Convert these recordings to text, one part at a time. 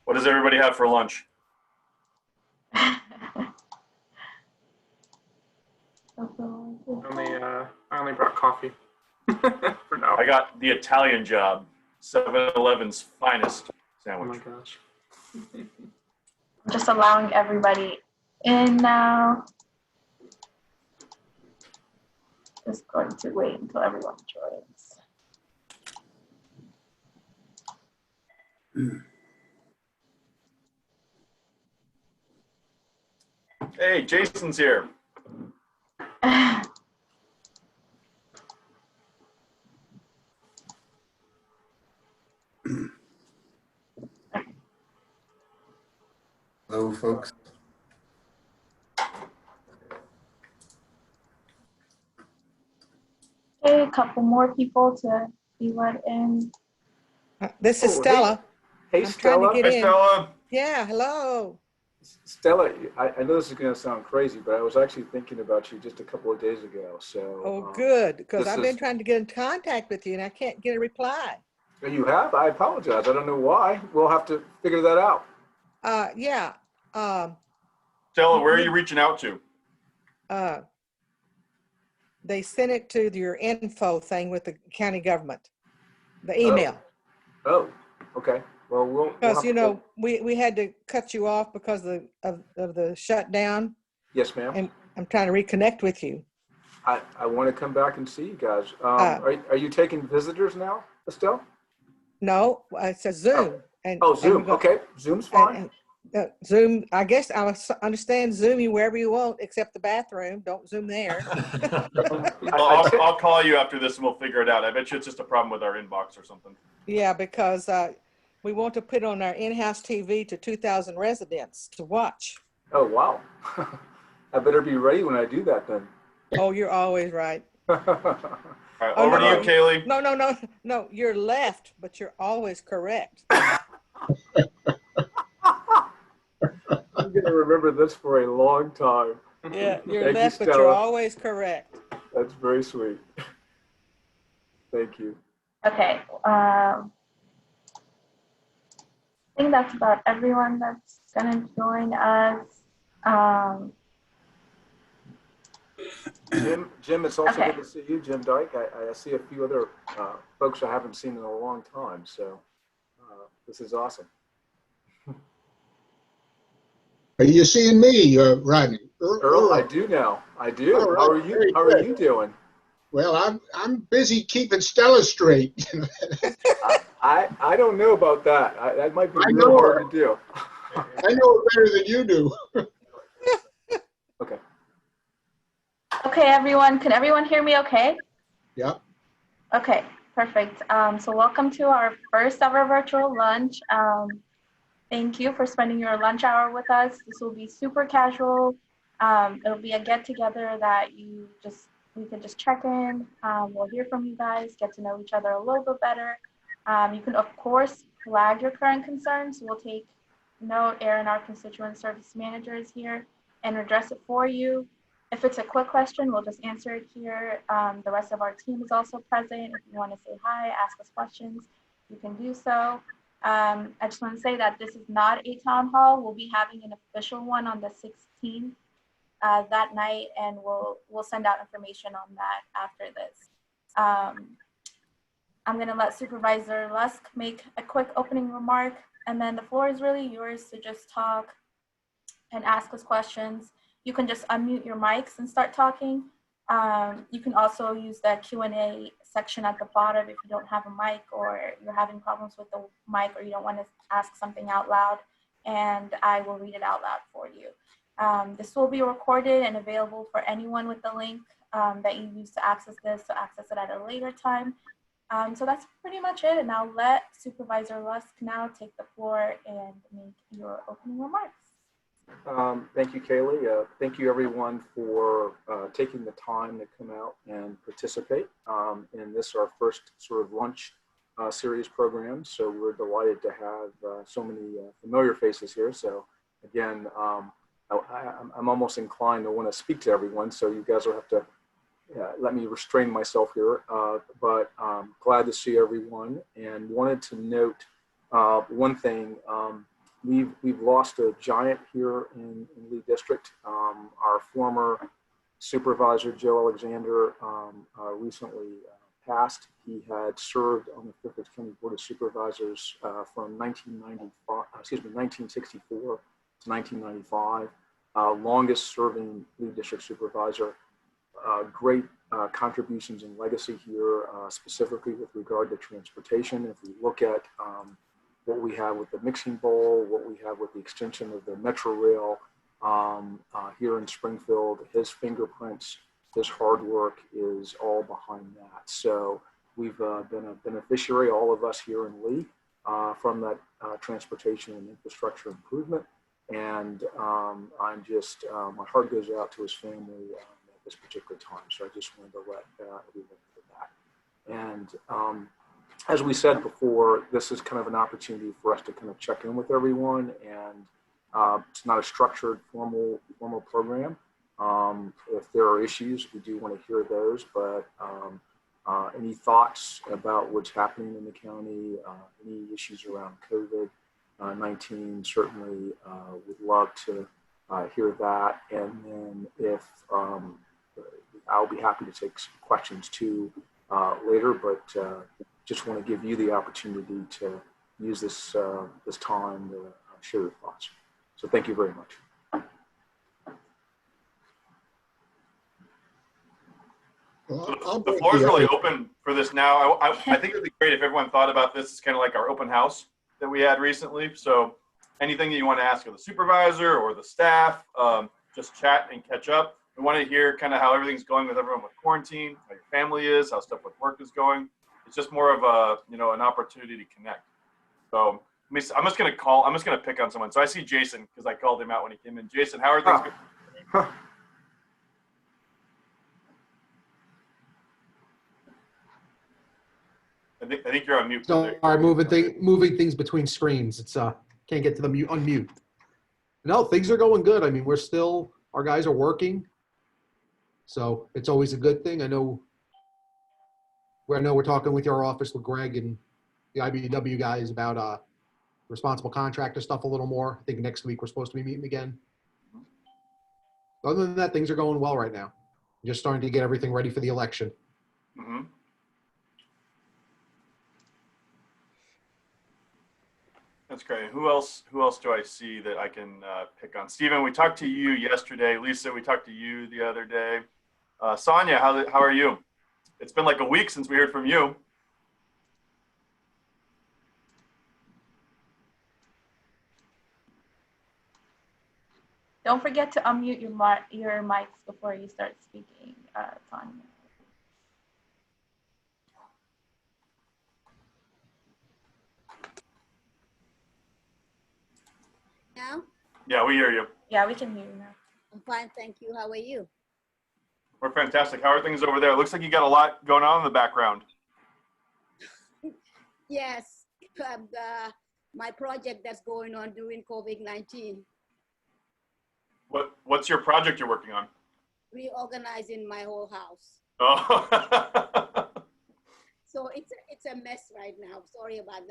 What does everybody have for lunch? I only brought coffee for now. I got the Italian job, 7-Eleven's finest sandwich. Oh my gosh. Just allowing everybody in now. Just going to wait until everyone joins. Hey, Jason's here. Hello, folks. Okay, a couple more people to be let in. This is Stella. Hey, I'm Stella. trying to get Hi, in. Stella. Yeah, hello. Stella, I know this is going to sound crazy, but I was actually thinking about you just a couple of days ago. So. Oh, good, because this I've been trying to get in contact with you and I can't get a reply. You have? I apologize. I don't know why. We'll have to figure that out. Yeah. Stella, where are you reaching out to? They sent it to your info thing with the county government, the email. Oh, okay. Well, we'll Because, have you to know, we had to cut you off because of the shutdown. Yes, ma'am. And I'm trying to reconnect with you. I want to come back and see you guys. Are you taking visitors now, Estelle? No, it's a Zoom. Zoom. Okay, Zoom's fine. Zoom, I guess I understand Zoom you wherever you want, except the bathroom. Don't Zoom there. Well, I'll call you after this and we'll figure it out. I bet you it's just a problem with our inbox or something. Yeah, because we want to put on our in-house TV to 2,000 residents to watch. Oh, wow. I better be ready when I do that then. Oh, you're always right. All right, over to you, Kaylee. No, you're left, but you're always correct. I'm going to remember this for a long time. Yeah, you're Thank left, you, but you're always correct. That's very sweet. Thank you. Okay. I think that's about everyone that's going to join us. Jim, it's also Okay. good to see you, Jim Dyke. I see a few other folks I haven't seen in a long time, so this is awesome. Are you seeing me, Rodney? Earl, I do now. I do. All right, How are you? very How are good. you doing? Well, I'm busy keeping Stella straight. I don't know about that. That might be I real know hard her. to do. I know it better than you do. Okay. Okay, everyone. Can everyone hear me okay? Yeah. Okay, perfect. So welcome to our first ever virtual lunch. Thank you for spending your lunch hour with us. This will be super casual. It'll be a get together that we can just check in. We'll hear from you guys, get to know each other a little bit better. You can of course flag your current concerns. We'll take note. Erin, our constituent service manager, is here and address it for you. If it's a quick question, we'll just answer it here. The rest of our team is also present. If you want to say hi, ask us questions, you can do so. I just want to say that this is not a town hall. We'll be having an official one on the 16th that night, and we'll send out information on that after this. I'm going to let Supervisor Lusk make a quick opening remark, and then the floor is really yours to just talk and ask us questions. You can just unmute your mics and start talking. You can also use the Q&A section at the bottom if you don't have a mic or you're having problems with the mic or you don't want to ask something out loud, and I will read it out loud for you. This will be recorded and available for anyone with the link that you use to access this, to access it at a later time. So that's pretty much it, and I'll let Supervisor Lusk now take the floor and make your opening remarks. Thank you, Kaylee. Thank you, everyone, for taking the time to come out and participate in this, our first sort of lunch series program. So we're delighted to have so many familiar faces here. So again, I'm almost inclined to want to speak to everyone. So you guys will have to let me restrain myself here. But glad to see everyone, and wanted to note one thing. we've lost a giant here in Lee District. Our former supervisor, Joe Alexander, recently passed. He had served on the Fairfax County Board of Supervisors from 1964 to 1995. Longest serving Lee District supervisor. Great contributions and legacy here, specifically with regard to transportation. If we look at what we have with the mixing bowl, what we have with the extension of the Metro Rail here in Springfield, his fingerprints, his hard work is all behind that. So we've been a beneficiary, all of us here in Lee, from that transportation and infrastructure improvement. And I'm just, my heart goes out to his family at this particular time. So I just wanted to let everyone know that. And as we said before, this is kind of an opportunity for us to kind of check in with everyone. And it's not a structured, formal program. If there are issues, we do want to hear those, but any thoughts about what's happening in the county, any issues around COVID-19, certainly would love to hear that. And then if I'll be happy to take some questions too later, but just want to give you the opportunity to use this this time to share your thoughts. So thank you very much. Well, The floor is really open for this now. I think it would be great if everyone thought about this as kind of like our open house that we had recently. So anything that you want to ask of the supervisor or the staff, just chat and catch up. We want to hear kind of how everything's going with everyone with quarantine, how your family is, how stuff with work is going. It's just more of a, an opportunity to connect. So I'm just going to pick on someone. So I see Jason because I called him out when he came in. Jason, how are things going? I think you're on mute. Sorry, moving things between screens. It's can't get to the unmute. No, things are going good. I mean, our guys are working, so it's always a good thing. I know we're talking with your office with Greg and the IBW guys about responsible contractor stuff a little more. I think next week we're supposed to be meeting again. Other than that, things are going well right now. Just starting to get everything ready for the election. Mm-hmm. That's great. Who else do I see that I can pick on? Stephen, we talked to you yesterday. Lisa, we talked to you the other day. Sonia, how are you? It's been like a week since we heard from you. Don't forget to unmute your mics before you start speaking, Sonia. Now? Yeah, we hear you. Yeah, we can hear you now. I'm fine, thank you. How are you? We're fantastic. How are things over there? It looks like you got a lot going on in the background. Yes, my project that's going on during COVID-19. What's your project you're working on? Reorganizing my whole house. Oh. So it's a mess right now. Sorry about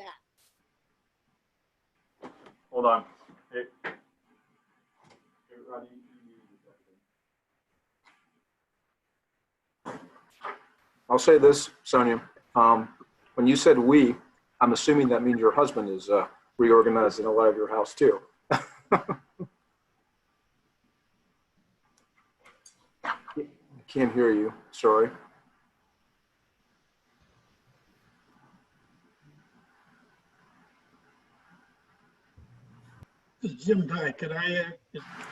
that. Hold on. Hey. I'll say this, Sonia. When you said we, I'm assuming that means your husband is reorganizing a lot of your house too. Can't hear you. Sorry. This is Jim Dyke. Could I?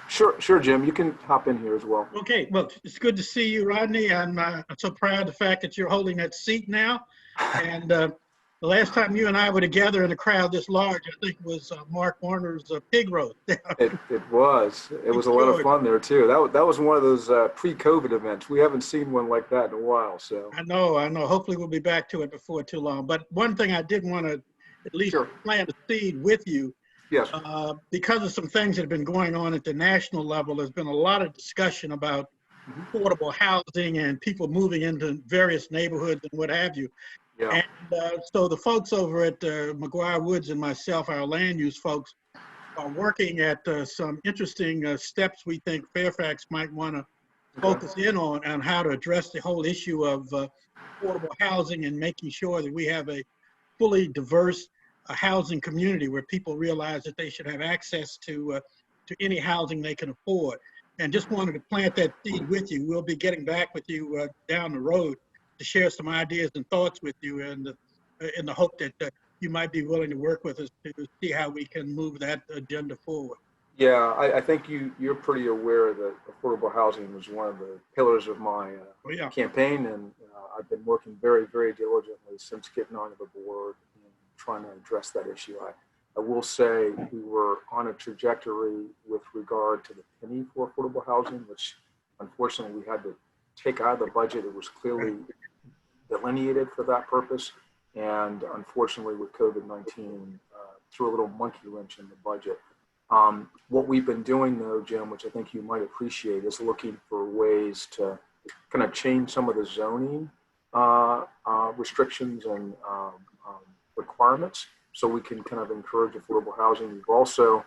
Sure, Jim. You can hop in here as well. Okay. Well, it's good to see you, Rodney. I'm so proud of the fact that you're holding that seat now. And the last time you and I were together in a crowd this large, I think was Mark Warner's pig roast. It was. It was a lot of fun there too. That was one of those pre-COVID events. We haven't seen one like that in a while. So I know. Hopefully we'll be back to it before too long. But one thing I did want to at least plant a seed with you. Yes. Because of some things that have been going on at the national level, there's been a lot of discussion about affordable housing and people moving into various neighborhoods and what have you. Yeah. And so the folks over at McGuire Woods and myself, our land use folks, are working at some interesting steps we think Fairfax might want to focus in on how to address the whole issue of affordable housing and making sure that we have a fully diverse housing community where people realize that they should have access to any housing they can afford. And just wanted to plant that seed with you. We'll be getting back with you down the road to share some ideas and thoughts with you, and in the hope that you might be willing to work with us to see how we can move that agenda forward. Yeah, I think you're pretty aware that affordable housing was one of the pillars of my campaign, and I've been working very, very diligently since getting onto the board and trying to address that issue. I will say we were on a trajectory with regard to the penny for affordable housing, which unfortunately we had to take out of the budget. It was clearly delineated for that purpose, and unfortunately with COVID-19 threw a little monkey wrench in the budget. What we've been doing though, Jim, which I think you might appreciate, is looking for ways to kind of change some of the zoning restrictions and requirements so we can kind of encourage affordable housing. We've also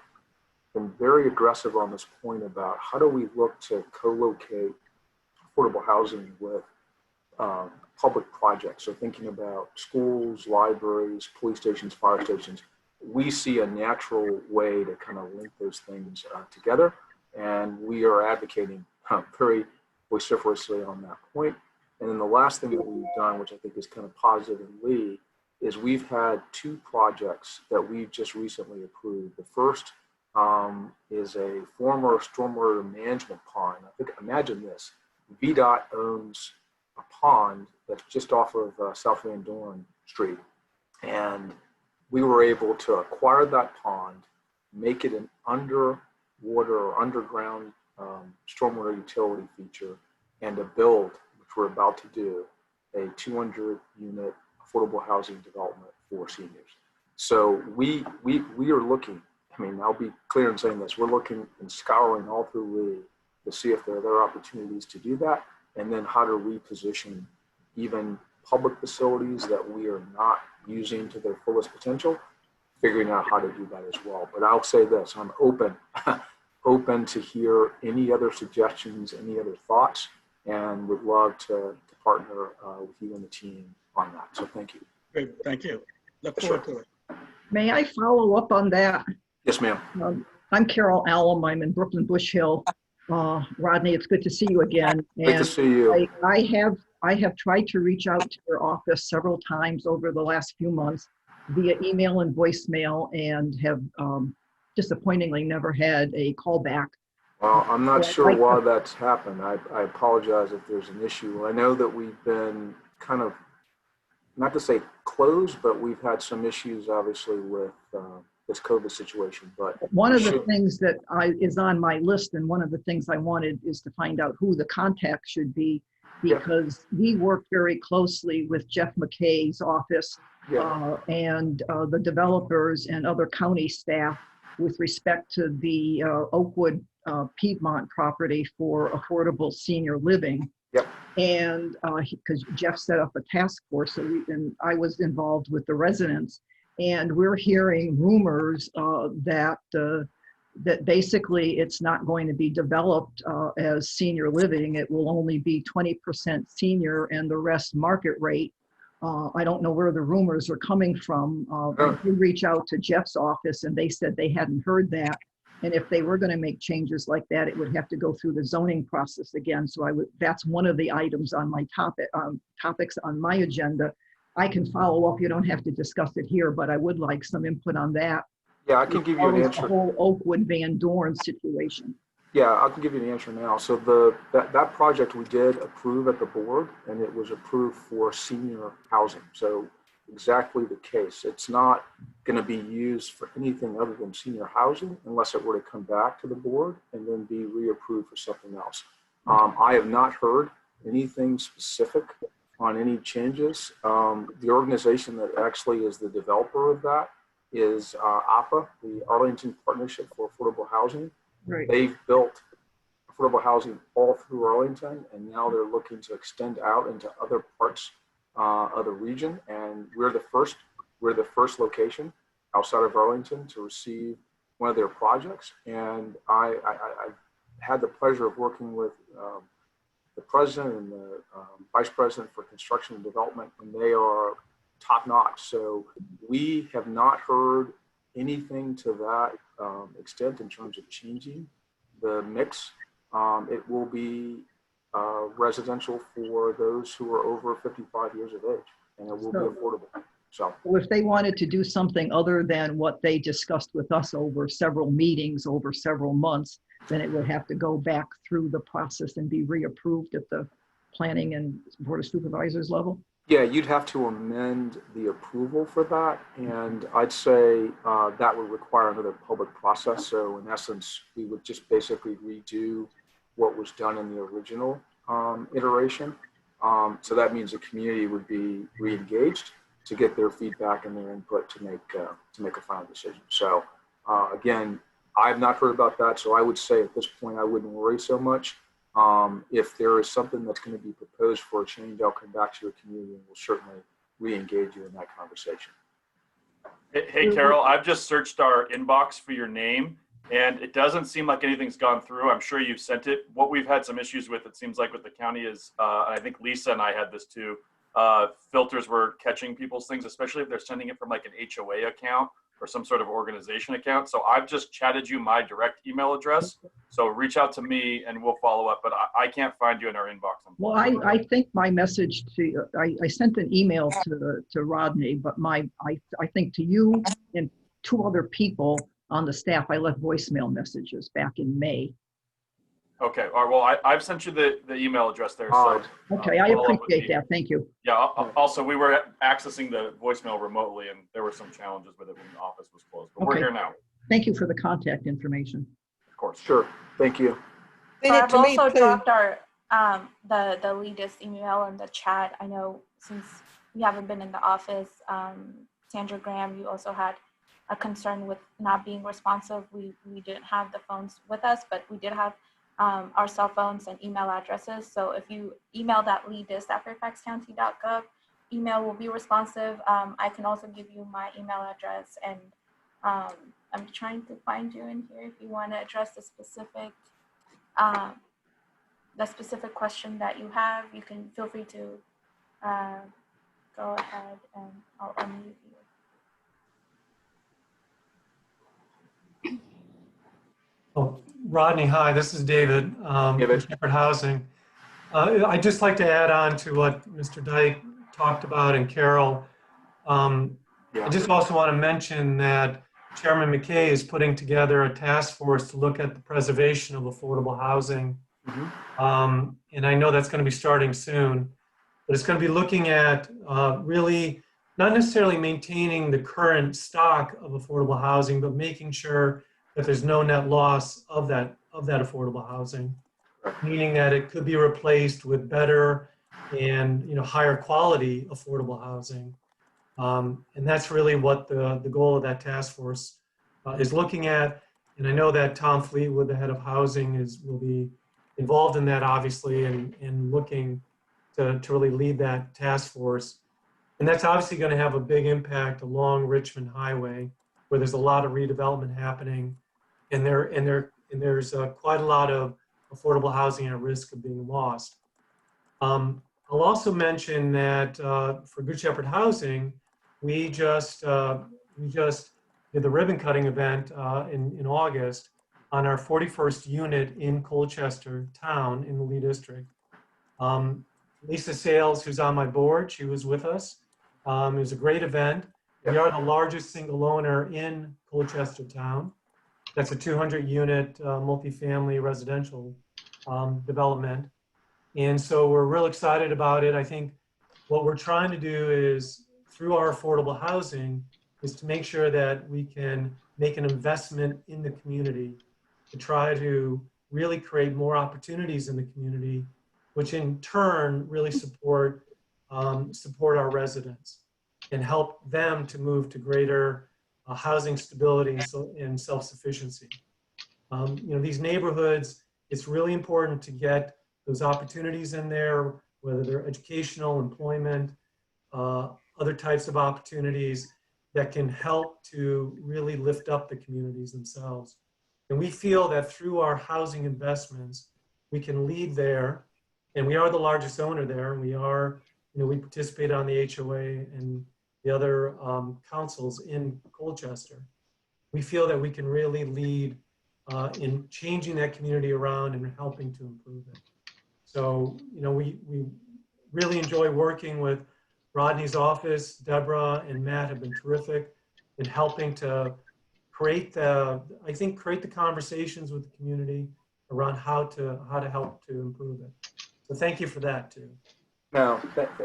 been very aggressive on this point about how do we look to co-locate affordable housing with public projects. So thinking about schools, libraries, police stations, fire stations. We see a natural way to kind of link those things together, and we are advocating very vociferously on that point. And then the last thing that we've done, which I think is kind of positive and lead, is we've had 2 projects that we've just recently approved. The first is a former stormwater management pond. I think, imagine this, VDOT owns a pond that's just off of South Van Dorn Street, and we were able to acquire that pond, make it an underwater or underground stormwater utility feature, and to build, which we're about to do, a 200-unit affordable housing development for seniors. So we are looking, I mean, I'll be clear in saying this, we're looking and scouring all through Lee to see if there are other opportunities to do that, and then how to reposition even public facilities that we are not using to their fullest potential, figuring out how to do that as well. But I'll say this, I'm open to hear any other suggestions, any other thoughts, and would love to partner with you and the team on that. So thank you. Great, thank you. Look forward to it. May I follow up on that? Yes, ma'am. I'm Carol Allen. I'm in Brooklyn Bush Hill. Rodney, it's good to see you again. Great to see you. I have tried to reach out to your office several times over the last few months via email and voicemail, and have disappointingly never had a call back. Well, I'm not sure why that's happened. I apologize if there's an issue. I know that we've been kind of, not to say closed, but we've had some issues obviously with this COVID situation. But one of the things that is on my list, and one of the things I wanted, is to find out who the contact should be, because we work very closely with Jeff McKay's office and the developers and other county staff with respect to the Oakwood Piedmont property for affordable senior living. And because Jeff set up a task force, and I was involved with the residents, and we're hearing rumors that basically it's not going to be developed as senior living. It will only be 20% senior and the rest market rate. I don't know where the rumors are coming from. I did reach out to Jeff's office, and they said they hadn't heard that. And if they were going to make changes like that, it would have to go through the zoning process again. So that's one of the items on my topics on my agenda. I can follow up. You don't have to discuss it here, but I would like some input on that. Yeah, I can give you an answer. The whole Oakwood Van Dorn situation. Yeah, I can give you an answer now. So that project we did approve at the board, and it was approved for senior housing. So exactly the case. It's not going to be used for anything other than senior housing unless it were to come back to the board and then be reapproved for something else. I have not heard anything specific on any changes. The organization that actually is the developer of that is APA, the Arlington Partnership for Affordable Housing. Right. They've built affordable housing all through Arlington, and now they're looking to extend out into other parts of the region. And we're the first location outside of Arlington to receive one of their projects, and I had the pleasure of working with the president and the vice president for construction and development, and they are top notch. So we have not heard anything to that extent in terms of changing the mix. It will be residential for those who are over 55 years of age, and it will be affordable. So if they wanted to do something other than what they discussed with us over several meetings, over several months, then it would have to go back through the process and be reapproved at the planning and board of supervisors level? yeah, you'd have to amend the approval for that. And I'd say that would require another public process. So in essence, we would just basically redo what was done in the original iteration. So that means the community would be re-engaged to get their feedback and their input to make a final decision. So again, I've not heard about that. So I would say at this point, I wouldn't worry so much. If there is something that's going to be proposed for a change, I'll come back to your community and we'll certainly re-engage you in that conversation. Hey, Carol, I've just searched our inbox for your name and it doesn't seem like anything's gone through. I'm sure you've sent it. What we've had some issues with, it seems like with the county is, I think Lisa and I had this too, filters were catching people's things, especially if they're sending it from like an HOA account or some sort of organization account. So I've just chatted you my direct email address. So reach out to me and we'll follow up, but I can't find you in our inbox. Well, I think my message to, I sent an email to Rodney, but I think to you and two other people on the staff, I left voicemail messages back in May. Okay, all right, well, I've sent you the email address there. So, okay, I appreciate that, thank you. Yeah, also we were accessing the voicemail remotely and there were some challenges with it when the office was closed, but we're here now. Thank you for the contact information. Of course. Sure, thank you. So I've also dropped our the latest email in the chat. I know since you haven't been in the office, Sandra Graham, you also had a concern with not being responsive. We didn't have the phones with us, but we did have our cell phones and email addresses. So if you email that leadis@fairfaxcounty.gov, email will be responsive. I can also give you my email address, and I'm trying to find you in here if you want to address the specific question that you have. You can feel free to go ahead and I'll unmute you. Oh, Rodney, hi, this is David, Shepherd Housing. I'd just like to add on to what Mr. Dyke talked about and Carol. I just also want to mention that Chairman McKay is putting together a task force to look at the preservation of affordable housing. And I know that's going to be starting soon, but it's going to be looking at really not necessarily maintaining the current stock of affordable housing, but making sure that there's no net loss of that affordable housing, meaning that it could be replaced with better and higher quality affordable housing. And that's really what the goal of that task force is looking at. And I know that Tom Fleetwood, the head of housing, will be involved in that, obviously, and looking to really lead that task force. And that's obviously going to have a big impact along Richmond Highway, where there's a lot of redevelopment happening, and there's quite a lot of affordable housing at risk of being lost. I'll also mention that for Good Shepherd Housing, we just did the ribbon cutting event in August on our 41st unit in Colchester town in the Lee District. Lisa Sales, who's on my board, she was with us. It was a great event. We are the largest single owner in Colchester town. That's a 200 unit multifamily residential development. And so we're real excited about it. I think what we're trying to do is, through our affordable housing, is to make sure that we can make an investment in the community to try to really create more opportunities in the community, which in turn really support our residents and help them to move to greater housing stability and self-sufficiency. These neighborhoods, it's really important to get those opportunities in there, whether they're educational, employment, other types of opportunities. that can help to really lift up the communities themselves. And we feel that through our housing investments, we can lead there. And we are the largest owner there. And we are, we participate on the HOA and the other councils in Colchester. We feel that we can really lead in changing that community around and helping to improve it. So, we really enjoy working with Rodney's office. Deborah and Matt have been terrific in helping to create the conversations with the community around how to help to improve it. So thank you for that too. No,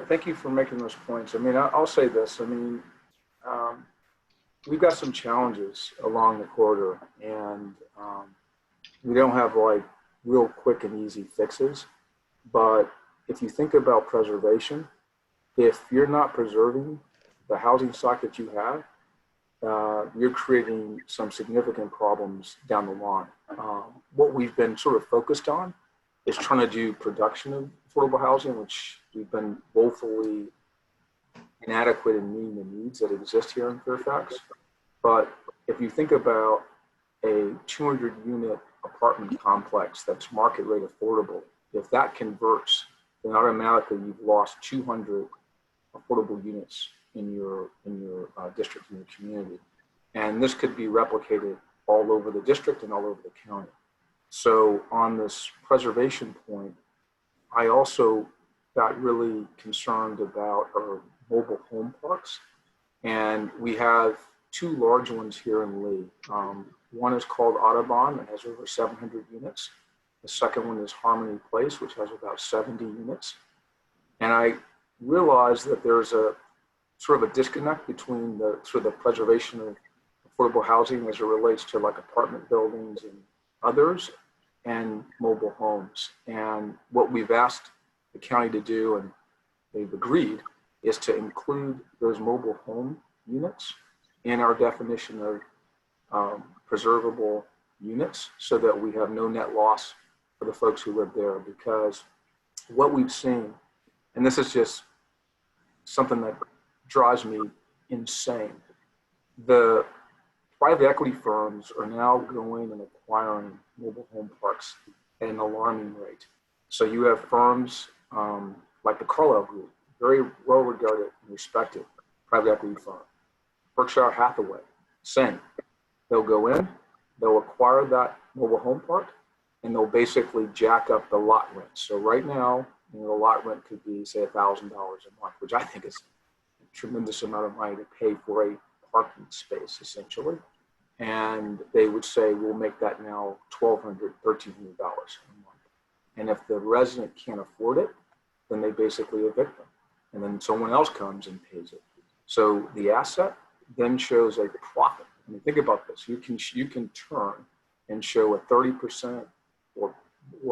thank you for making those points. I mean, I'll say this. I mean, we've got some challenges along the corridor, and we don't have like real quick and easy fixes. But if you think about preservation, if you're not preserving the housing stock that you have, you're creating some significant problems down the line. What we've been sort of focused on is trying to do production of affordable housing, which we've been woefully inadequate in meeting the needs that exist here in Fairfax. But if you think about a 200-unit apartment complex that's market rate affordable, if that converts, then automatically you've lost 200 affordable units in your district, in your community. And this could be replicated all over the district and all over the county. So on this preservation point, I also got really concerned about our mobile home parks. And we have two large ones here in Lee. One is called Audubon, that has over 700 units. The second one is Harmony Place, which has about 70 units. And I realized that there's a sort of a disconnect between the sort of the preservation of affordable housing as it relates to like apartment buildings and others, and mobile homes. And what we've asked the county to do, and they've agreed, is to include those mobile home units in our definition of preservable units, so that we have no net loss for the folks who live there. Because what we've seen, and this is just something that drives me insane, the private equity firms are now going and acquiring mobile home parks at an alarming rate. So you have firms like the Carlyle Group, very well regarded and respected private equity firm. Berkshire Hathaway, same. They'll go in, they'll acquire that mobile home park, and they'll basically jack up the lot rent. So right now, the lot rent could be, say, $1,000 a month, which I think is a tremendous amount of money to pay for a parking space, essentially. And they would say, we'll make that now $1,200, $1,300 a month. And if the resident can't afford it, then they basically evict them. And then someone else comes and pays it. So the asset then shows a profit. I mean, think about this. You can turn and show a 30% or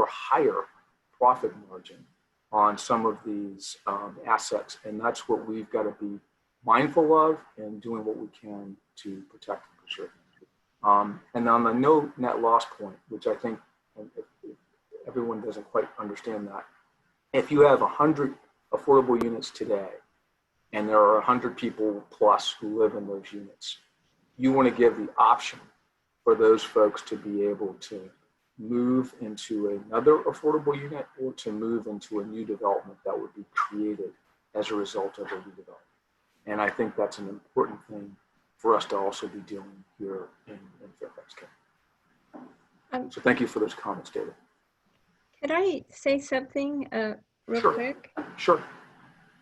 higher profit margin on some of these assets. And that's what we've got to be mindful of, and doing what we can to protect and preserve. And on the no net loss point, which I think if everyone doesn't quite understand that, if you have 100 affordable units today, and there are 100 people plus who live in those units, you want to give the option for those folks to be able to move into another affordable unit, or to move into a new development that would be created as a result of a redevelopment. And I think that's an important thing for us to also be doing here in Fairfax County. So thank you for those comments, David. Could I say something real quick? Sure.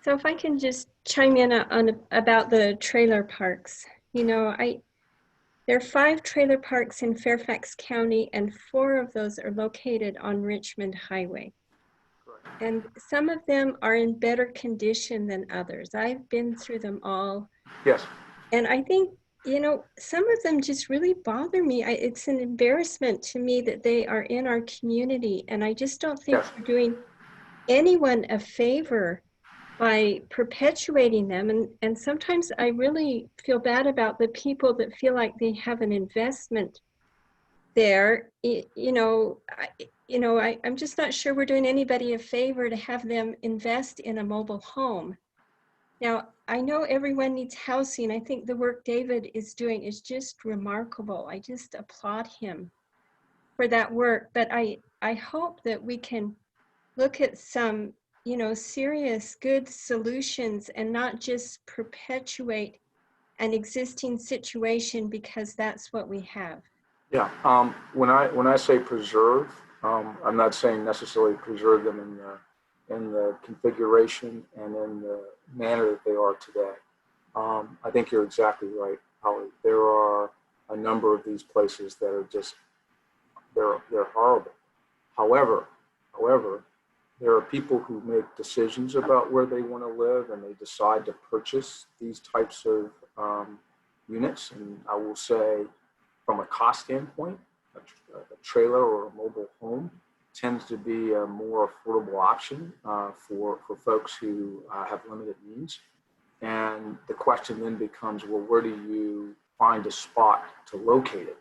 So if I can just chime in on about the trailer parks. There are 5 trailer parks in Fairfax County, and 4 of those are located on Richmond Highway. And some of them are in better condition than others. I've been through them all. Yes. And I think, some of them just really bother me. It's an embarrassment to me that they are in our community. And I just don't think we're doing anyone a favor by perpetuating them. And sometimes I really feel bad about the people that feel like they have an investment there. I'm just not sure we're doing anybody a favor to have them invest in a mobile home. Now, I know everyone needs housing. I think the work David is doing is just remarkable. I just applaud him for that work. But I hope that we can look at some, serious, good solutions and not just perpetuate an existing situation because that's what we have. Yeah. When I say preserve, I'm not saying necessarily preserve them in the configuration and in the manner that they are today. I think you're exactly right, Holly. There are a number of these places that are just they're horrible. However, there are people who make decisions about where they want to live, and they decide to purchase these types of units. And I will say, from a cost standpoint, a trailer or a mobile home tends to be a more affordable option for folks who have limited means. And the question then becomes, well, where do you find a spot to locate it?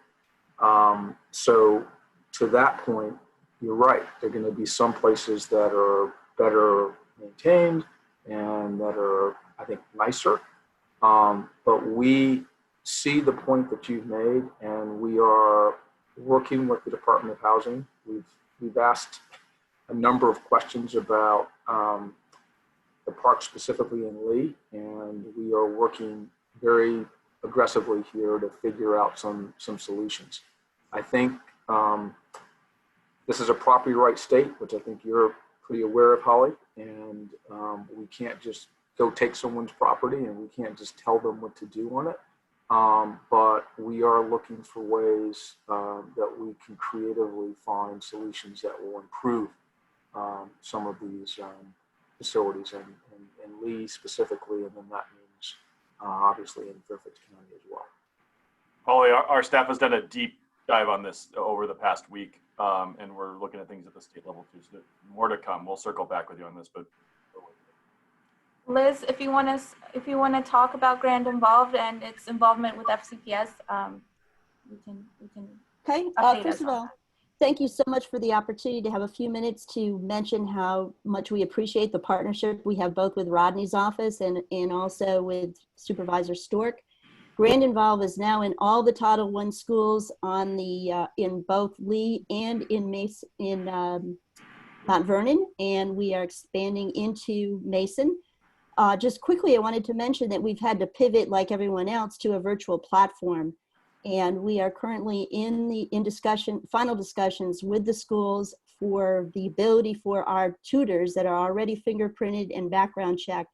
So to that point, you're right. There are going to be some places that are better maintained and that are, I think, nicer. But we see the point that you've made, and we are working with the Department of Housing. We've asked a number of questions about the park specifically in Lee, and we are working very aggressively here to figure out some solutions. I think this is a property rights state, which I think you're pretty aware of, Holly, and we can't just go take someone's property and we can't just tell them what to do on it. But we are looking for ways that we can creatively find solutions that will improve some of these facilities in Lee specifically, and then that means obviously in Fairfax County as well. Holly, our staff has done a deep dive on this over the past week, and we're looking at things at the state level too. So more to come. We'll circle back with you on this, but. Liz, if you want to talk about Grand Involved and its involvement with FCPS, we can. Okay. First of all, thank you so much for the opportunity to have a few minutes to mention how much we appreciate the partnership we have both with Rodney's office and also with Supervisor Stork. Grand Involve is now in all the Title I schools on the in both Lee and in Mount Vernon, and we are expanding into Mason. Just quickly, I wanted to mention that we've had to pivot, like everyone else, to a virtual platform. And we are currently in final discussions with the schools for the ability for our tutors that are already fingerprinted and background checked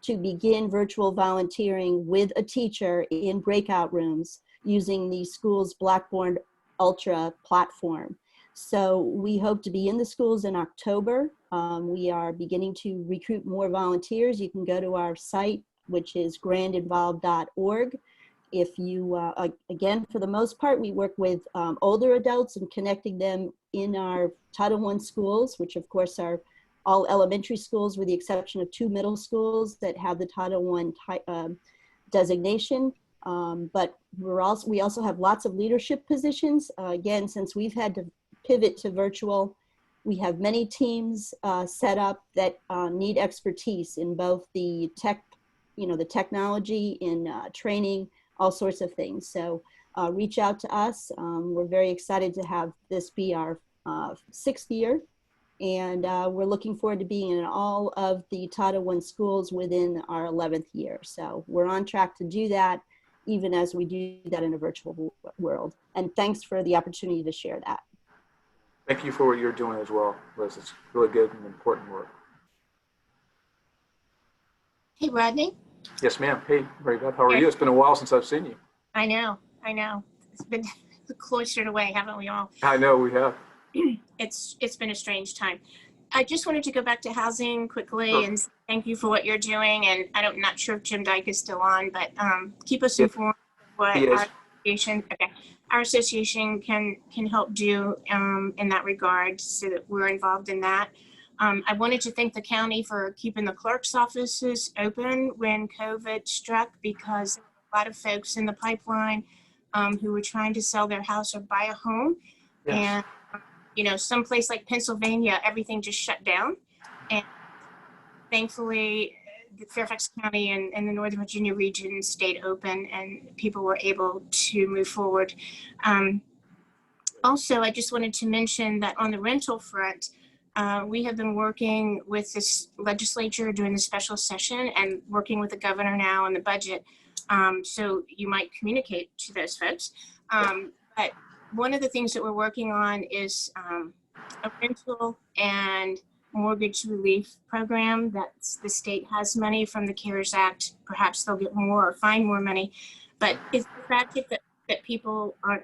to begin virtual volunteering with a teacher in breakout rooms using the school's Blackboard Ultra platform. So we hope to be in the schools in October. We are beginning to recruit more volunteers. You can go to our site, which is grandinvolved.org. If you, again, for the most part, we work with older adults and connecting them in our Title I schools, which of course are all elementary schools with the exception of 2 middle schools that have the Title I designation. But we also have lots of leadership positions. Again, since we've had to pivot to virtual, we have many teams set up that need expertise in both the the technology, in training, all sorts of things. So reach out to us. We're very excited to have this be our 6th year. And we're looking forward to being in all of the Title I schools within our 11th year. So we're on track to do that, even as we do that in a virtual world. And thanks for the opportunity to share that. Thank you for what you're doing as well, Liz. It's really good and important work. Hey, Rodney. Yes, ma'am. Hey, Mary Beth, how are you? It's been a while since I've seen you. I know. It's been cloistered away, haven't we all? I know we have. It's been a strange time. I just wanted to go back to housing quickly Sure. and thank you for what you're doing. And I'm not sure if Jim Dyke is still on, but keep us informed of what our association can help do in that regard, so that we're involved in that. I wanted to thank the county for keeping the clerk's offices open when COVID struck, because a lot of folks in the pipeline who were trying to sell their house or buy a home. Yes. And someplace like Pennsylvania, everything just shut down. And thankfully, the Fairfax County and the Northern Virginia region stayed open and people were able to move forward. Also, I just wanted to mention that on the rental front, we have been working with this legislature during the special session and working with the governor now on the budget. So you might communicate to those folks. But one of the things that we're working on is a rental and mortgage relief program that the state has money from the CARES Act. Perhaps they'll get more or find more money, but it's tragic that people are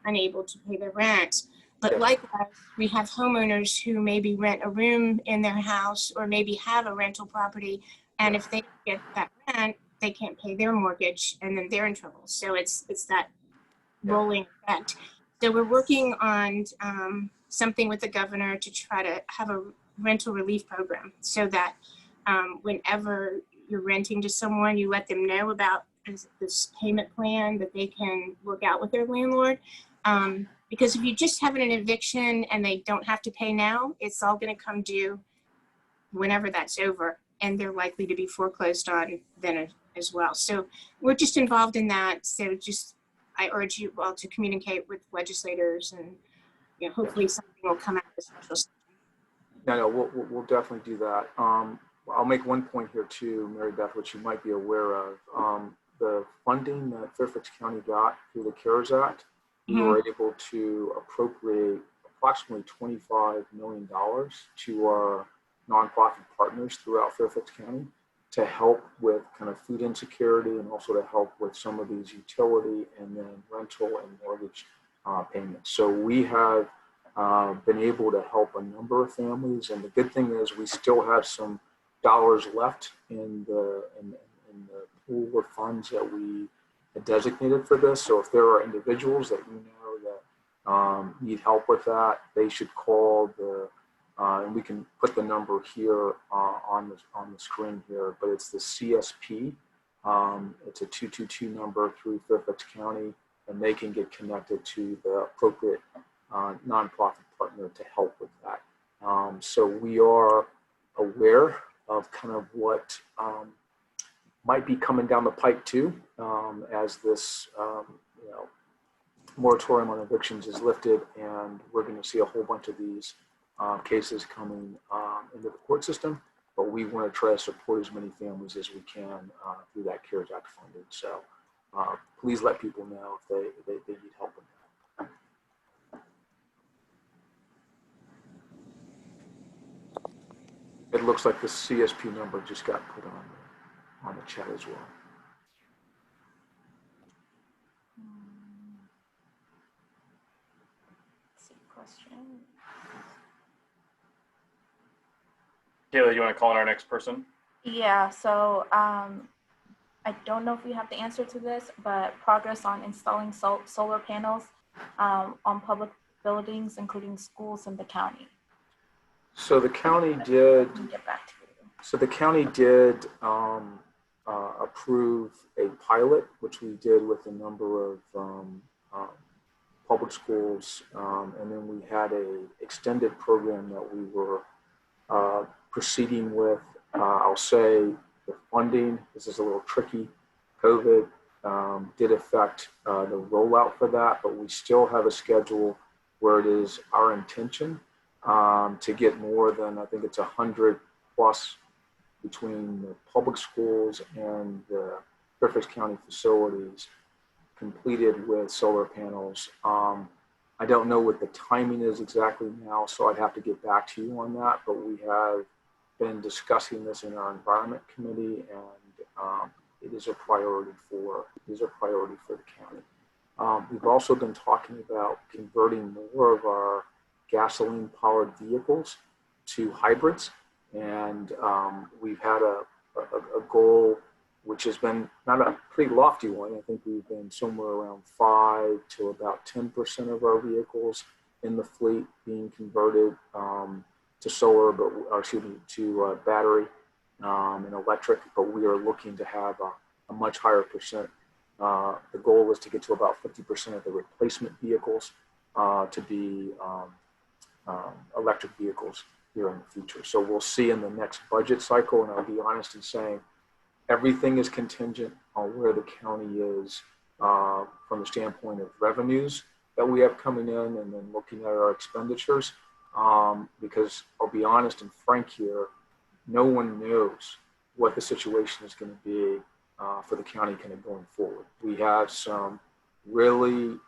unable to pay their rent. But likewise, we have homeowners who maybe rent a room in their house or maybe have a rental property. And if they get that rent, they can't pay their mortgage and then they're in trouble. So it's that rolling effect. So we're working on something with the governor to try to have a rental relief program so that whenever you're renting to someone, you let them know about this payment plan that they can work out with their landlord. Because if you just have an eviction and they don't have to pay now, it's all going to come due whenever that's over, and they're likely to be foreclosed on then as well. So we're just involved in that. So just, I urge you all to communicate with legislators, and hopefully something will come out of the special session. No, we'll definitely do that. I'll make one point here too, Mary Beth, which you might be aware of. The funding that Fairfax County got through the CARES Act, we were able to appropriate approximately $25 million to our nonprofit partners throughout Fairfax County to help with kind of food insecurity and also to help with some of these utility and then rental and mortgage payments. So we have been able to help a number of families, and the good thing is we still have some dollars left in the pool of funds that we had designated for this. So if there are individuals that that need help with that, they should call the and we can put the number here on the screen here, but it's the CSP. It's a 222 number through Fairfax County, and they can get connected to the appropriate nonprofit partner to help with that. So we are aware of kind of what might be coming down the pike too, as this moratorium on evictions is lifted, and we're going to see a whole bunch of these cases coming into the court system. But we want to try to support as many families as we can through that CARES Act funding. So please let people know if they need help with that. It looks like the CSP number just got put on the chat as well. Question. Kayla, you want to call in our next person? Yeah, so I don't know if we have the answer to this, but progress on installing solar panels on public buildings, including schools in the county. So the county did. Get back to you. So the county did approve a pilot, which we did with a number of public schools, and then we had a extended program that we were proceeding with. I'll say the funding, this is a little tricky. COVID did affect the rollout for that, but we still have a schedule where it is our intention to get more than, I think it's 100 plus between the public schools and the Fairfax County facilities completed with solar panels. I don't know what the timing is exactly now, so I'd have to get back to you on that, but we have been discussing this in our environment committee, and it is a priority for the county. We've also been talking about converting more of our gasoline powered vehicles to hybrids, and we've had a goal which has been not a pretty lofty one. I think we've been somewhere around 5 to about 10% of our vehicles in the fleet being converted to solar, to battery and electric, but we are looking to have a much higher percent. The goal is to get to about 50% of the replacement vehicles to be electric vehicles. here in the future. So we'll see in the next budget cycle, and I'll be honest in saying everything is contingent on where the county is from the standpoint of revenues that we have coming in, and then looking at our expenditures. Because I'll be honest and frank here, no one knows what the situation is going to be for the county kind of going forward. We have some really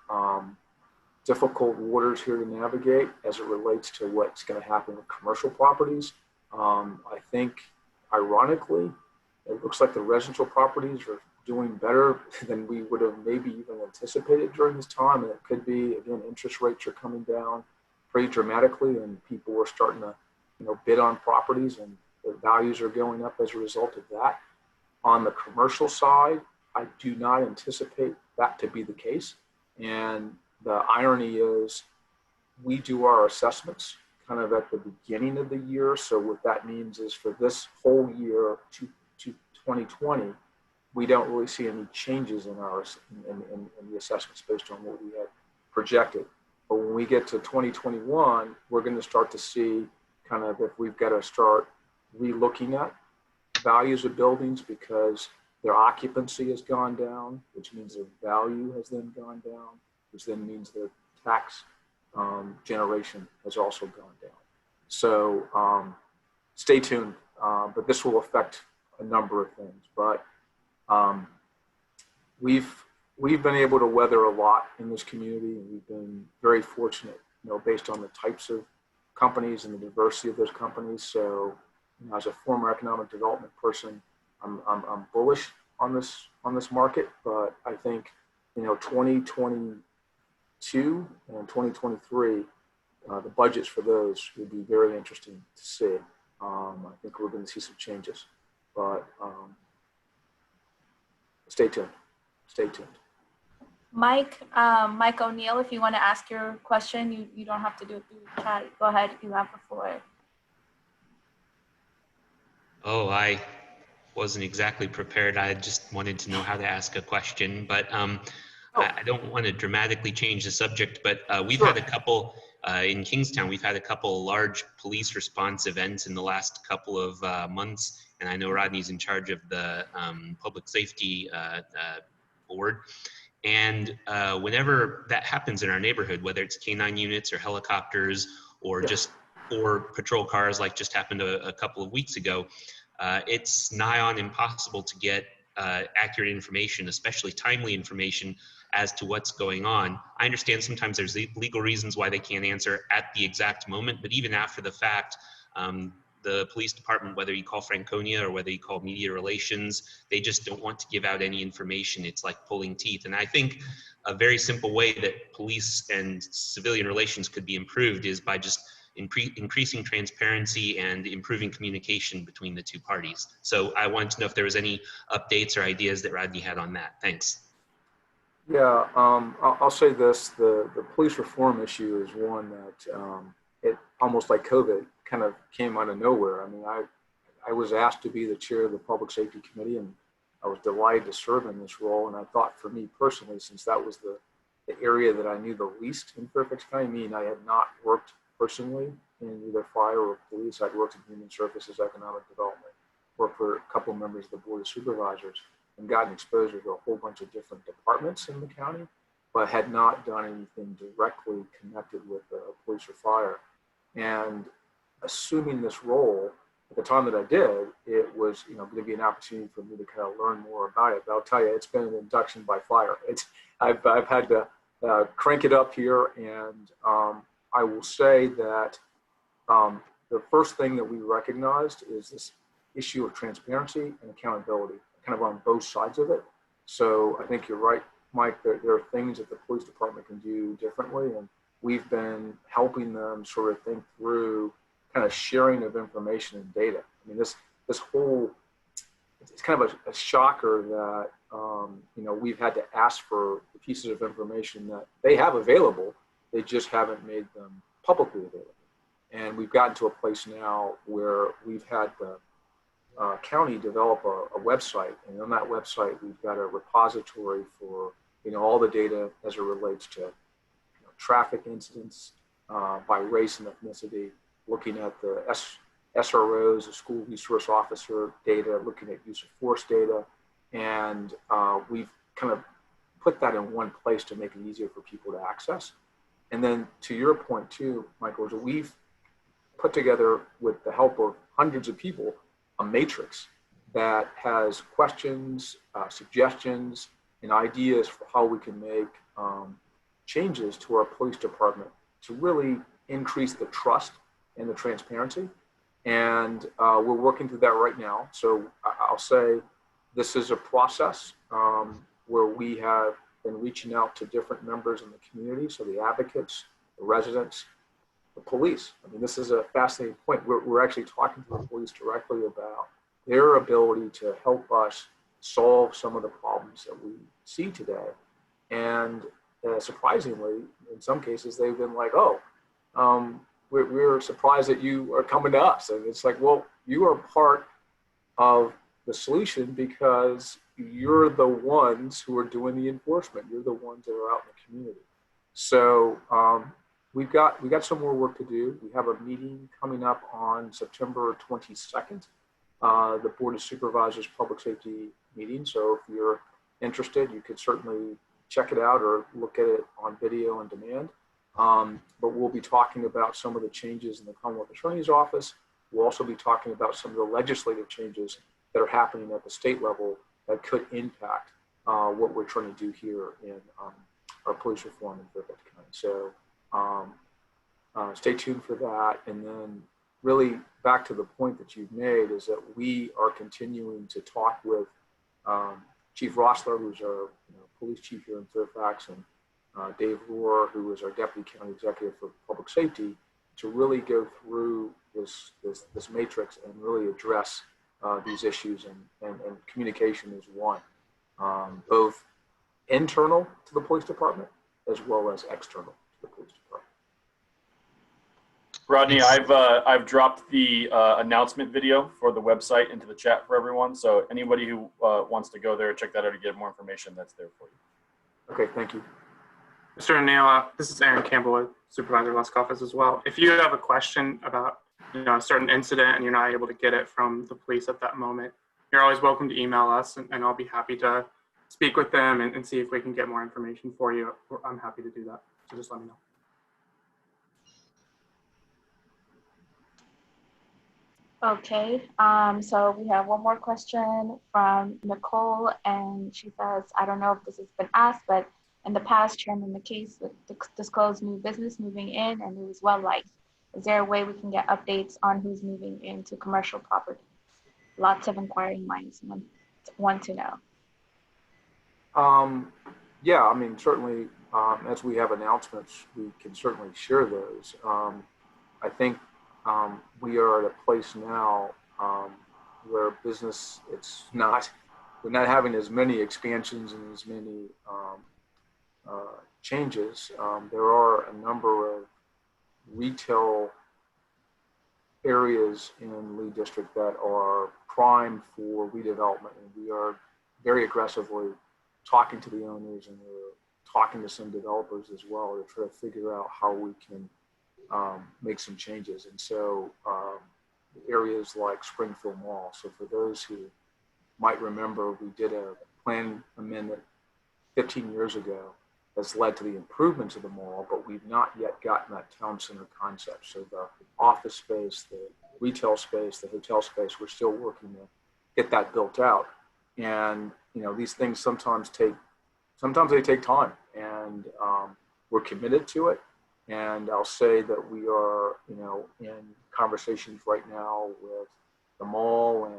difficult waters here to navigate as it relates to what's going to happen with commercial properties. I think, ironically, it looks like the residential properties are doing better than we would have maybe even anticipated during this time. And it could be, again, interest rates are coming down pretty dramatically, and people are starting to, bid on properties, and the values are going up as a result of that. On the commercial side, I do not anticipate that to be the case. And the irony is we do our assessments kind of at the beginning of the year. So what that means is for this whole year to 2020, we don't really see any changes in the assessments based on what we had projected. But when we get to 2021, we're going to start to see kind of if we've got to start re-looking at values of buildings because their occupancy has gone down, which means their value has then gone down, which then means their tax generation has also gone down. So stay tuned, but this will affect a number of things. But we've been able to weather a lot in this community, and we've been very fortunate, based on the types of companies and the diversity of those companies. So, as a former economic development person, I'm bullish on this market. But I think, 2022 and 2023, the budgets for those would be very interesting to see. I think we're going to see some changes, but stay tuned. Stay tuned. Mike O'Neill, if you want to ask your question, you don't have to do it through chat. Go ahead, you have the floor. Oh, I wasn't exactly prepared. I just wanted to know how to ask a question, but I don't want to dramatically change the subject, but we've had a couple, in Kingstown, we've had a couple large police response events in the last couple of months, and I know Rodney's in charge of the public safety board. And whenever that happens in our neighborhood, whether it's K9 units or helicopters or just 4 patrol cars like just happened a couple of weeks ago, it's nigh on impossible to get accurate information, especially timely information as to what's going on. I understand sometimes there's legal reasons why they can't answer at the exact moment, but even after the fact, the police department, whether you call Franconia or whether you call media relations, they just don't want to give out any information. It's like pulling teeth. And I think a very simple way that police and civilian relations could be improved is by just increasing transparency and improving communication between the two parties. So I wanted to know if there was any updates or ideas that Rodney had on that. Thanks. Yeah, I'll say this, the police reform issue is one that it almost like COVID kind of came out of nowhere. I mean, I was asked to be the chair of the Public Safety Committee, and I was delighted to serve in this role. And I thought for me personally, since that was the area that I knew the least in Fairfax County, I mean, I had not worked personally in either fire or police. I'd worked in human services, economic development, worked for a couple of members of the Board of Supervisors, and gotten exposure to a whole bunch of different departments in the county, but had not done anything directly connected with police or fire. And assuming this role, at the time that I did, it was, going to be an opportunity for me to kind of learn more about it. But I'll tell you, it's been an induction by fire. I've had to crank it up here, and I will say that the first thing that we recognized is this issue of transparency and accountability, kind of on both sides of it. So I think you're right, Mike, there are things that the police department can do differently, and we've been helping them sort of think through kind of sharing of information and data. I mean, this whole, it's kind of a shocker that, we've had to ask for the pieces of information that they have available. They just haven't made them publicly available. And we've gotten to a place now where we've had the county develop a website, and on that website, we've got a repository for, all the data as it relates to traffic incidents by race and ethnicity, looking at the SROs, the school resource officer data, looking at use of force data, and we've kind of put that in one place to make it easier for people to access. And then to your point too, Michael, is we've put together, with the help of hundreds of people, a matrix that has questions, suggestions, and ideas for how we can make changes to our police department to really increase the trust and the transparency. And we're working through that right now. So I'll say this is a process where we have been reaching out to different members in the community. So the advocates, the residents, the police. I mean, this is a fascinating point. We're actually talking to the police directly about their ability to help us solve some of the problems that we see today. And surprisingly, in some cases, they've been like, oh, we're surprised that you are coming to us. And it's like, well, you are part of the solution because you're the ones who are doing the enforcement. You're the ones that are out in the community. So we've got some more work to do. We have a meeting coming up on September 22nd, the Board of Supervisors Public Safety meeting. So if you're interested, you could certainly check it out or look at it on video on demand. But we'll be talking about some of the changes in the Commonwealth Attorney's Office. We'll also be talking about some of the legislative changes that are happening at the state level that could impact what we're trying to do here in our police reform in Fairfax County. So stay tuned for that. And then really back to the point that you've made is that we are continuing to talk with Chief Rossler, who's our police chief here in Fairfax, and Dave Rohr, who is our Deputy County Executive for Public Safety, to really go through this matrix and really address these issues, and communication is one, both internal to the police department as well as external to the police department. Rodney, I've dropped the announcement video for the website into the chat for everyone. So anybody who wants to go there, check that out to get more information, that's there for you. Okay, thank you. Mr. O'Neill, this is Aaron Campbell with Supervisor Lusk office as well. If you have a question about a certain incident and you're not able to get it from the police at that moment, you're always welcome to email us, and I'll be happy to speak with them and see if we can get more information for you. I'm happy to do that, so just let me know. Okay, so we have one more question from Nicole, and she says, I don't know if this has been asked, but in the past, Chairman McKay disclosed new business moving in, and it was well liked. Is there a way we can get updates on who's moving into commercial property? Lots of inquiring minds want to know. Yeah, I mean, certainly, as we have announcements, we can certainly share those. I think we are at a place now where business, we're not having as many expansions and as many changes. There are a number of retail areas in Lee District that are primed for redevelopment, and we are very aggressively talking to the owners, and we're talking to some developers as well to try to figure out how we can make some changes. And so areas like Springfield Mall. So for those who might remember, we did a plan amendment 15 years ago that's led to the improvements of the mall, but we've not yet gotten that town center concept. So the office space, the retail space, the hotel space, we're still working to get that built out. And these things sometimes they take time, and we're committed to it. And I'll say that we are, in conversations right now with the mall and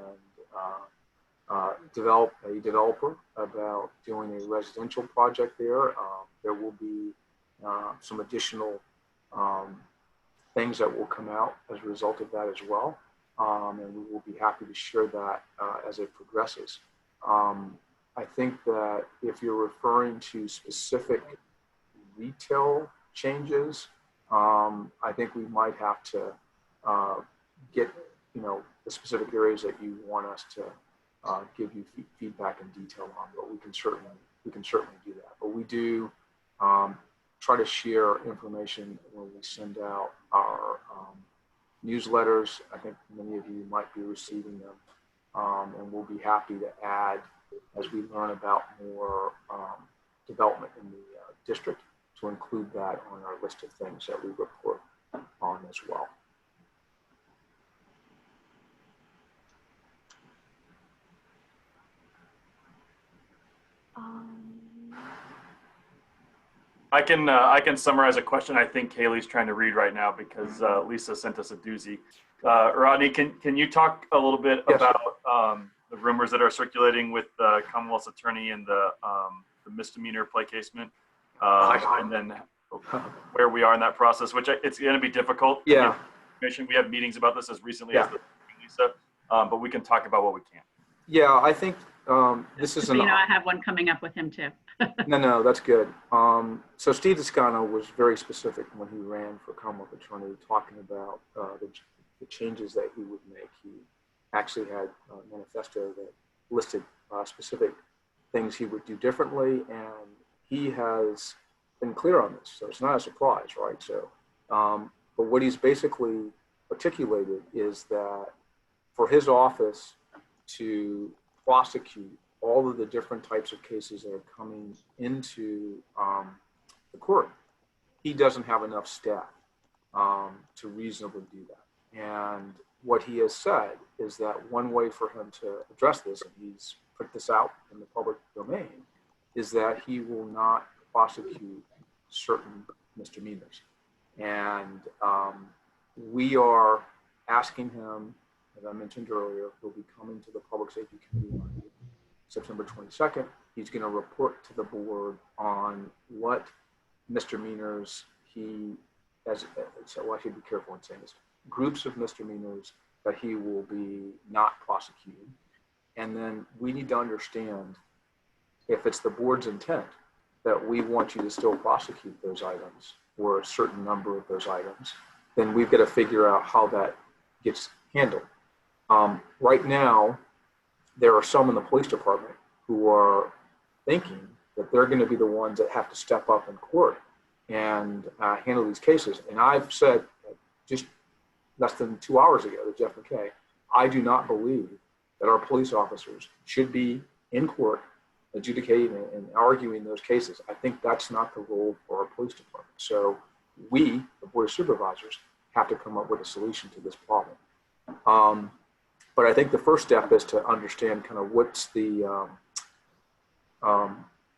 a developer about doing a residential project there. There will be some additional things that will come out as a result of that as well. And we will be happy to share that as it progresses. I think that if you're referring to specific retail changes, I think we might have to get, the specific areas that you want us to give you feedback and detail on, but we can certainly do that. But we do try to share information when we send out our newsletters. I think many of you might be receiving them, and we'll be happy to add as we learn about more development in the district to include that on our list of things that we report on as well. I can summarize a question I think Kaylee's trying to read right now because Lisa sent us a doozy. Rodney, can you talk a little bit about the rumors that are circulating with the Commonwealth's attorney and the misdemeanor placement, and then where we are in that process, which it's going to be difficult. Yeah. We have meetings about this as recently as Lisa, but we can talk about what we can. Yeah, I think this is so I have one coming up with him too. No, that's good. So Steve Toscano was very specific when he ran for Commonwealth Attorney, talking about the changes that he would make. He actually had a manifesto that listed specific things he would do differently, and he has been clear on this, so it's not a surprise, right? So, but what he's basically articulated is that for his office to prosecute all of the different types of cases that are coming into the court, he doesn't have enough staff to reasonably do that. And what he has said is that one way for him to address this, and he's put this out in the public domain, is that he will not prosecute certain misdemeanors. And we are asking him, as I mentioned earlier, he'll be coming to the Public Safety Committee on September 22nd. He's going to report to the board on what misdemeanors so I should be careful in saying this, groups of misdemeanors that he will be not prosecuting. And then we need to understand if it's the board's intent that we want you to still prosecute those items or a certain number of those items, then we've got to figure out how that gets handled. Right now, there are some in the police department who are thinking that they're going to be the ones that have to step up in court and handle these cases. And I've said just less than 2 hours ago to Jeff McKay, I do not believe that our police officers should be in court adjudicating and arguing those cases. I think that's not the role for our police department. So we, the Board of Supervisors, have to come up with a solution to this problem. But I think the first step is to understand kind of what's the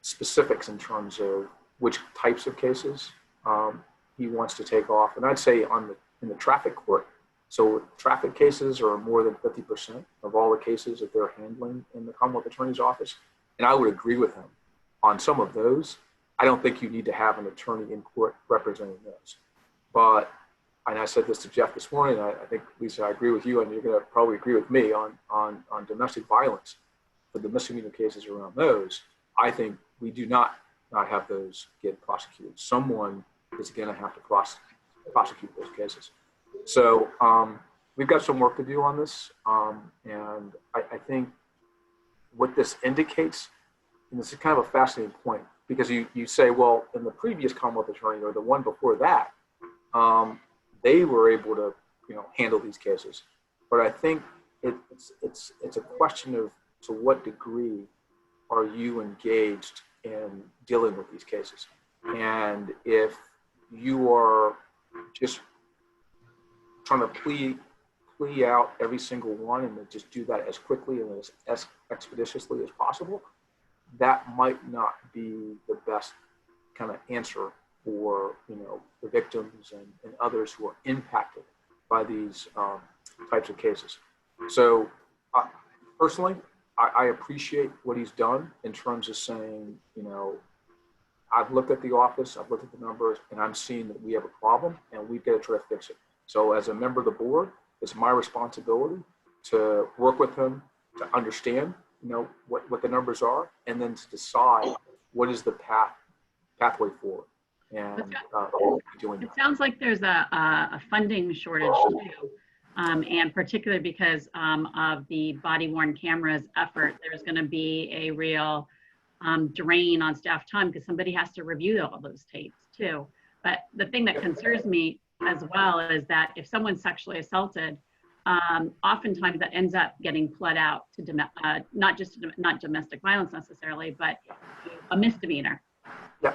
specifics in terms of which types of cases he wants to take off. And I'd say in the traffic court, so traffic cases are more than 50% of all the cases that they're handling in the Commonwealth Attorney's Office. And I would agree with him on some of those. I don't think you need to have an attorney in court representing those. But, and I said this to Jeff this morning, I think, Lisa, I agree with you, and you're going to probably agree with me on domestic violence. For the misdemeanor cases around those, I think we do not have those get prosecuted. Someone is going to have to prosecute those cases. So we've got some work to do on this. And I think what this indicates, and this is kind of a fascinating point, because you say, well, in the previous Commonwealth Attorney or the one before that, they were able to handle these cases. But I think it's a question of to what degree are you engaged in dealing with these cases. And if you are just trying to plea out every single one and to just do that as quickly and as expeditiously as possible, that might not be the best kind of answer for the victims and others who are impacted by these types of cases. So personally, I appreciate what he's done in terms of saying, I've looked at the office, I've looked at the numbers, and I'm seeing that we have a problem and we've got to try to fix it. So as a member of the board, it's my responsibility to work with him to understand, what the numbers are, and then to decide what is the pathway forward. And it sounds like there's a funding shortage too, and particularly because of the body-worn cameras effort, there's going to be a real drain on staff time because somebody has to review all those tapes too. But the thing that concerns me as well is that if someone's sexually assaulted, oftentimes that ends up getting pled out to not domestic violence necessarily, but a misdemeanor.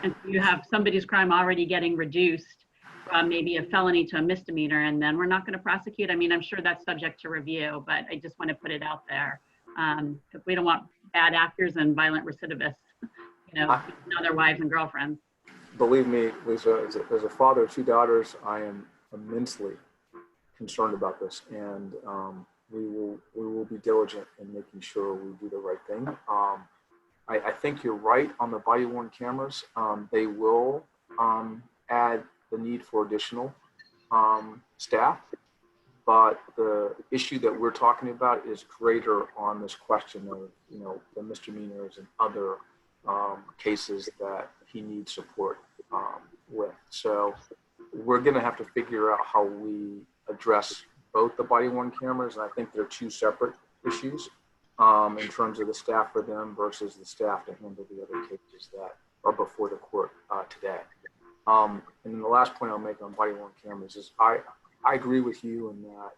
And so you have somebody's crime already getting reduced from maybe a felony to a misdemeanor, and then we're not going to prosecute. I mean, I'm sure that's subject to review, but I just want to put it out there. Because we don't want bad actors and violent recidivists, know their wives and girlfriends. Believe me, Lisa, as a father of 2 daughters, I am immensely concerned about this, and we will be diligent in making sure we do the right thing. I think you're right on the body-worn cameras. They will add the need for additional staff, but the issue that we're talking about is greater on this question of the misdemeanors and other cases that he needs support with. So we're going to have to figure out how we address both the body-worn cameras, and I think they're 2 separate issues in terms of the staff for them versus the staff to handle the other cases that are before the court today. And then the last point I'll make on body-worn cameras is I agree with you in that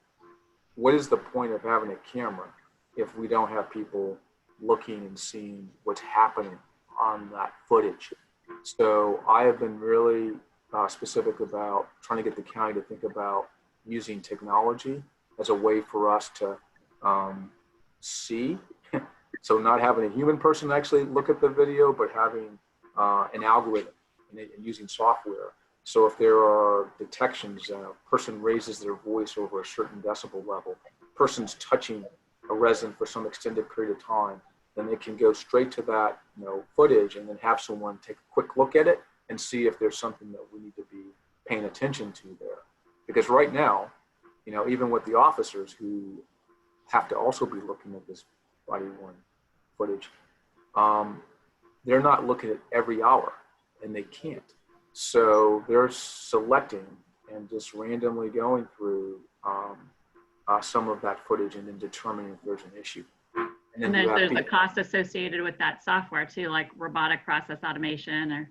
what is the point of having a camera if we don't have people looking and seeing what's happening on that footage? So I have been really specific about trying to get the county to think about using technology as a way for us to see. So not having a human person actually look at the video, but having an algorithm and using software. So if there are detections, a person raises their voice over a certain decibel level, person's touching a resident for some extended period of time, then they can go straight to that footage and then have someone take a quick look at it and see if there's something that we need to be paying attention to there. Because right now, even with the officers who have to also be looking at this body-worn footage, they're not looking at every hour, and they can't. So they're selecting and just randomly going through some of that footage and then determining if there's an issue. And then there's a cost associated with that software too, like robotic process automation or.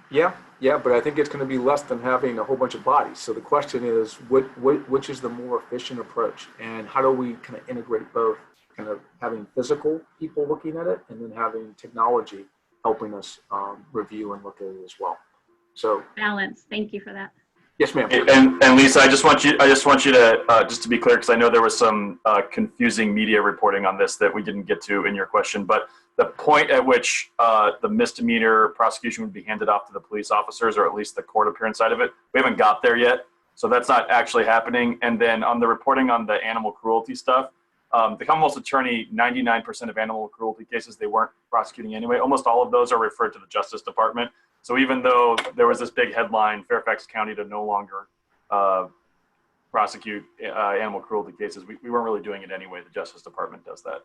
Yeah, but I think it's going to be less than having a whole bunch of bodies. So the question is, which is the more efficient approach, and how do we kind of integrate both, kind of having physical people looking at it and then having technology helping us review and look at it as well. So balance. Thank you for that. Yes, ma'am. And Lisa, I just want you to just to be clear, because I know there was some confusing media reporting on this that we didn't get to in your question, but the point at which the misdemeanor prosecution would be handed off to the police officers, or at least the court appearance side of it, we haven't got there yet. So that's not actually happening. And then on the reporting on the animal cruelty stuff, the Commonwealth's attorney, 99% of animal cruelty cases, they weren't prosecuting anyway. Almost all of those are referred to the Justice Department. So even though there was this big headline, Fairfax County to no longer prosecute animal cruelty cases, we weren't really doing it anyway. The Justice Department does that.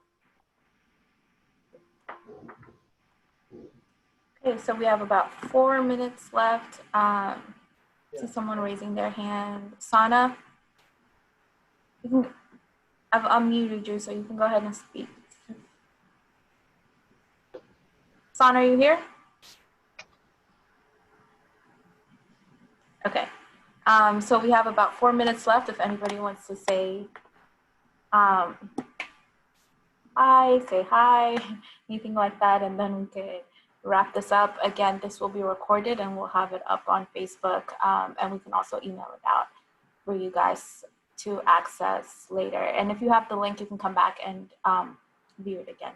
Okay, so we have about 4 minutes left. See someone raising their hand. Sana, I've unmuted you, so you can go ahead and speak. Sana, are you here? Okay. So we have about 4 minutes left. If anybody wants to say hi, say hi, anything like that, and then we can wrap this up. Again, this will be recorded and we'll have it up on Facebook, and we can also email it out for you guys to access later. And if you have the link, you can come back and view it again.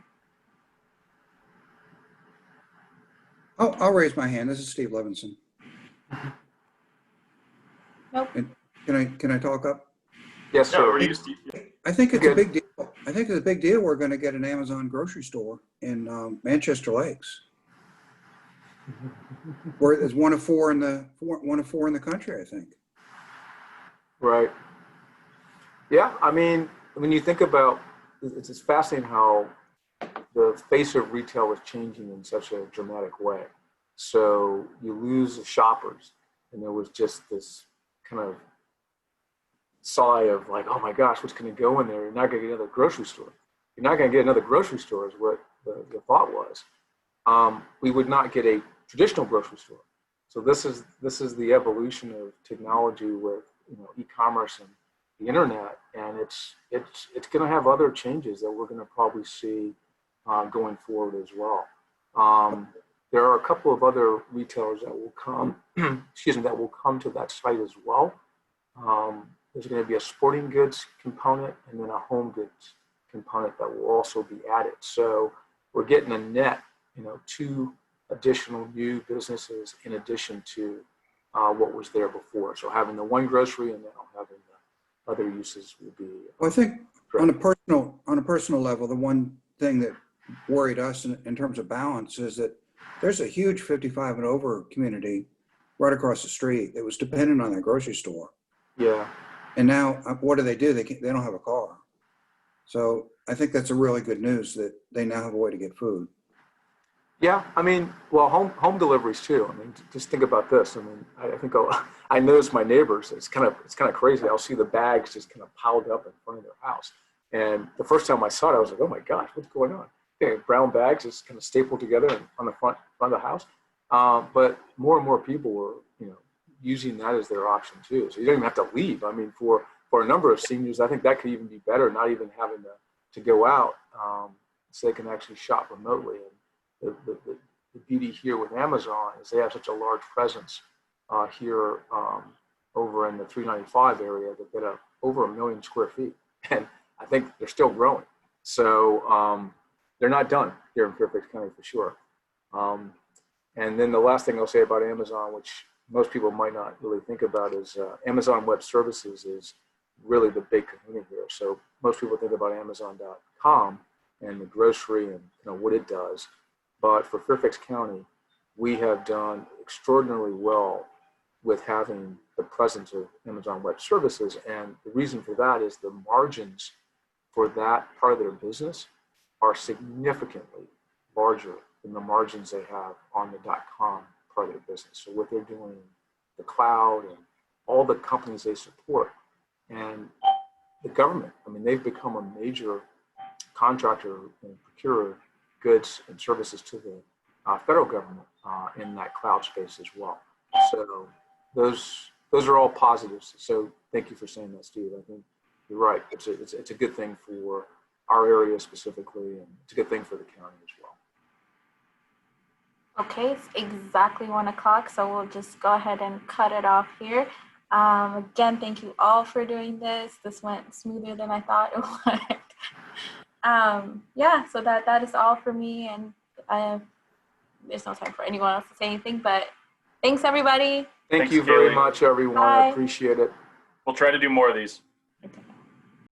Oh, I'll raise my hand. This is Steve Levinson. Nope. Can I talk up? Yes, sir. I think it's a big deal. I think it's a big deal. We're going to get an Amazon grocery store in Manchester Lakes, where it's one of four in the country, I think. Right. Yeah. I mean, when you think about, it's fascinating how the face of retail is changing in such a dramatic way. So you lose the shoppers, and there was just this kind of sigh of like, oh my gosh, what's going to go in there? You're not going to get another grocery store. You're not going to get another grocery store is what the thought was. We would not get a traditional grocery store. So this is the evolution of technology with e-commerce and the internet, and it's going to have other changes that we're going to probably see going forward as well. There are a couple of other retailers that will come, excuse me, that will come to that site as well. There's going to be a sporting goods component and then a home goods component that will also be added. So we're getting a net, 2 additional new businesses in addition to what was there before. So having the one grocery and now having the other uses will be. Well, I think on a personal level, the one thing that worried us in terms of balance is that there's a huge 55 and over community right across the street that was dependent on that grocery store. Yeah. And now what do? They don't have a car. So I think that's a really good news that they now have a way to get food. Yeah, I mean, well, home deliveries too. I mean, just think about this. I mean, I think I notice my neighbors. It's kind of crazy. I'll see the bags just kind of piled up in front of their house. And the first time I saw it, I was like, oh my gosh, what's going on? Brown bags just kind of stapled together on the front of the house. But more and more people were, using that as their option too. So you don't even have to leave. I mean, for a number of seniors, I think that could even be better, not even having to go out, so they can actually shop remotely. And the beauty here with Amazon is they have such a large presence here over in the 395 area that they have over 1 million square feet. And I think they're still growing. So they're not done here in Fairfax County for sure. And then the last thing I'll say about Amazon, which most people might not really think about, is Amazon Web Services is really the big kahuna here. So most people think about Amazon.com and the grocery and what it does. But for Fairfax County, we have done extraordinarily well with having the presence of Amazon Web Services. And the reason for that is the margins for that part of their business are significantly larger than the margins they have on the .com part of their business. So what they're doing in the cloud and all the companies they support and the government, I mean, they've become a major contractor and procurer goods and services to the federal government in that cloud space as well. So those are all positives. So thank you for saying that, Steve. I think you're right. It's a good thing for our area specifically, and it's a good thing for the county as well. Okay, it's exactly 1 o'clock, so we'll just go ahead and cut it off here. Again, thank you all for doing this. This went smoother than I thought it would. Yeah, so that is all for me, and there's no time for anyone else to say anything, but thanks everybody. Thank you very much, everyone. Bye. I appreciate it. We'll try to do more of these.